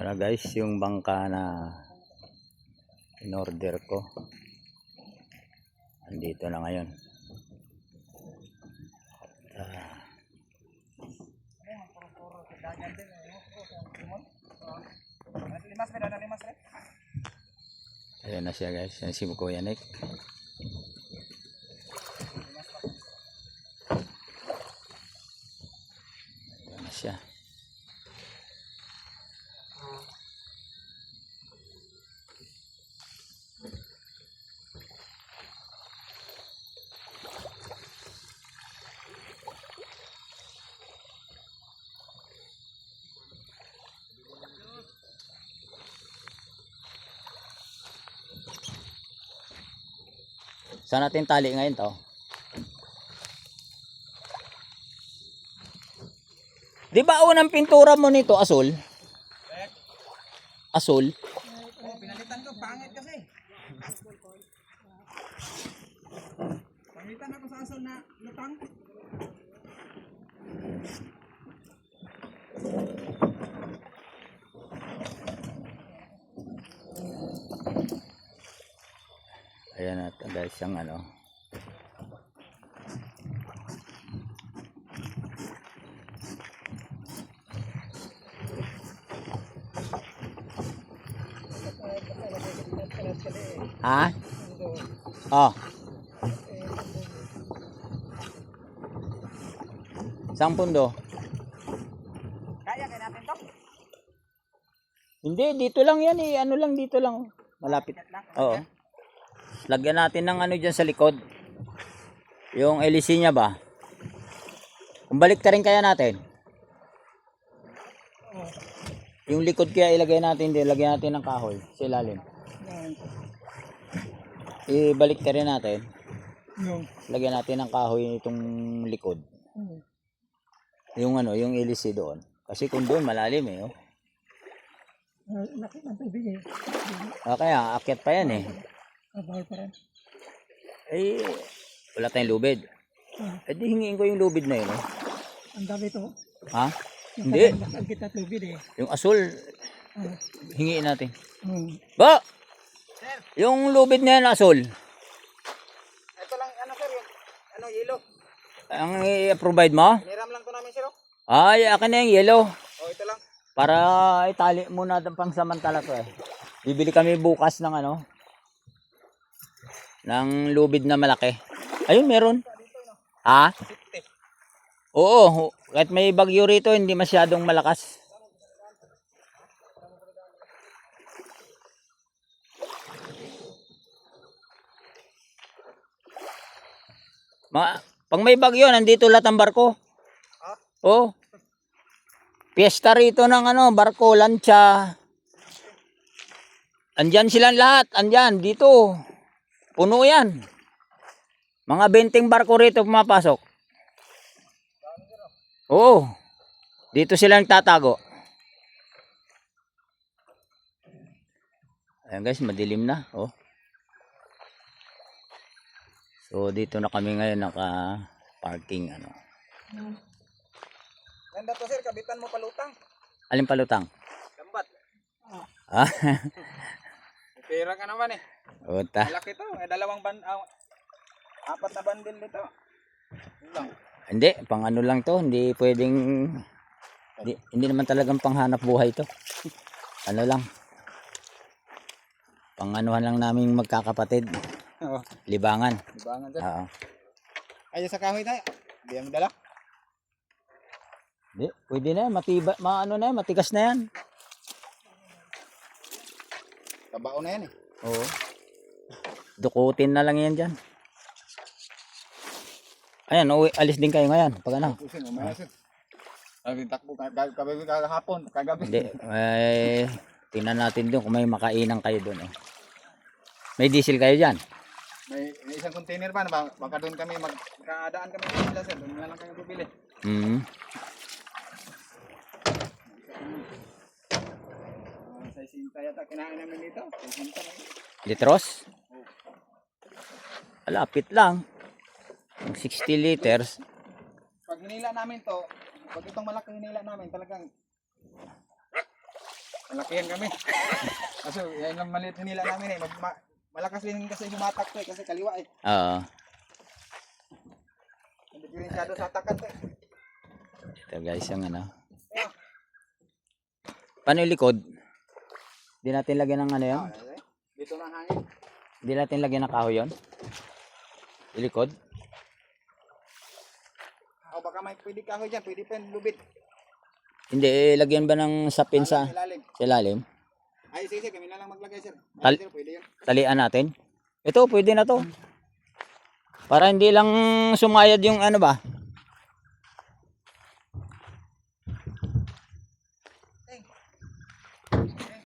Para guys, yung bangka na in-order ko andito na ngayon. Ayan na siya guys, yan si Kuya Nick. Ayan na siya. Saan natin tali ngayon to? Di ba unang pintura mo nito asul? Asul? Oh, pinalitan ko, pangit kasi. Pangilitan ako sa asul na lutang. Ayan na guys, yung ano. Ha? Oh. Isang pundo. Kaya natin to? Hindi, dito lang yan eh. Ano lang, dito lang. Malapit. Oo. Lagyan natin ng ano dyan sa likod. Yung LEC niya ba? Kumbalik ta rin kaya natin. Yung likod kaya ilagay natin din. Lagyan natin ng kahoy sa ilalim. Ibalik ta rin natin. Lagyan natin ng kahoy itong likod. Yung ano, yung LEC doon. Kasi kung doon malalim eh. Oh. Laki ng tubig eh. Kaya akyat pa yan eh. Bawal pa rin. Eh, wala tayong lubid. Eh di hingiin ko yung lubid na yun. Eh. Ang dami to. Ha? Hindi. Ang kita lubid eh. Yung asul, hingiin natin. Sir! Ba! Yung lubid na yan asul. Ito lang, ano sir, yung, ano, yellow. Ang i-provide mo? Niram lang to namin sir. Ay, akin na yung yellow. Oh, ito lang. Para itali muna ng pangsamantala to eh. Bibili kami bukas ng ano. Ng lubid na malaki. Ayun, meron. Ha? Oo, kahit may bagyo rito, hindi masyadong malakas. Pag may bagyo, nandito lahat ang barko. Oo. Piyesta rito ng ano, barko, lancha. Andyan silang lahat. Andyan, dito. Puno yan. Mga 20 barko rito pumapasok. Oo. Dito sila nagtatago. Ayan guys, madilim na. Oh. So dito na kami ngayon naka-parking ano. Ganda to sir, kabitan mo palutang. Alin palutang? Lambat. Ah. Pera ka naman eh. Uta. Malaki to, may dalawang apat na bandil dito. Lang. Hindi, pang ano lang to, hindi pwedeng hindi naman talagang panghanap buhay to. Ano lang. Pang anuhan lang naming magkakapatid. Oo. Libangan. Libangan sir. Oo. Ay sa kahoy tayo. Hindi ang dala. Hindi, pwede na yan, ano na yan, matigas na yan. Tabao na yan eh. Oo. Dukutin na lang yan dyan. Ayan, alis din kayo ngayon. Pag ano? Pusin, umaya sir. Takbo kahapon, kagabi. Hindi, tingnan natin doon kung may makainan kayo doon. Eh. May diesel kayo dyan? May isang container pa, baka doon kami magkadaan kami sa sila sir. Doon na lang kami bibili. Sa isinta yata, kinain namin dito. Sa isinta na yun. Litros? Malapit lang. 60 liters. Pag hinila namin to, pag itong malaki hinila namin, talagang malakihan kami. Kaso, yan lang maliit nila namin eh. Malakas din kasi humatak to eh, kasi kaliwa eh. Oo. Hindi diferensyado sa atakan to eh. Ito guys, yung ano. Paano yung likod? Hindi natin lagyan ng ano yun? Dito na hangin. Hindi natin lagyan ng kahoy yun? Yung likod? O baka may pwede kahoy dyan, pwede pa yung lubid. Hindi, lagyan ba ng sapin sa Ilalim. ilalim? Ay, sige, kami na lang maglagay sir. Tal- Ay, sir, pwede yun. Talian natin. Ito, pwede na to. Para hindi lang sumayad yung ano ba,